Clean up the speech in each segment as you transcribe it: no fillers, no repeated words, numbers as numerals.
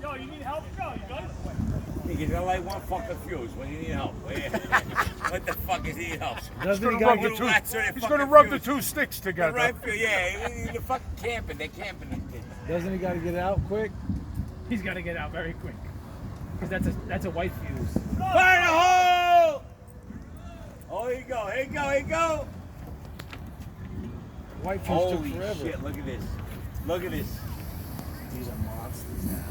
Yo, you need help? Yo, you guys? You got like one fucking fuse when you need help. What the fuck is he help? Doesn't he gonna gotta rub the get, two. Rats are the He's fucking gonna rub the fuse. two sticks The together. right fuse, yeah. They're fucking camping. They're camping. doesn't he gotta get it out quick? He's got to get out very quick. Because that's a white fuse. Fire the hole! Oh, here you go. Here you go. Here you go. White fuse Holy took forever. shit! Look at this. Look at this. These are monsters now.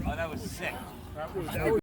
Oh, that was sick. That was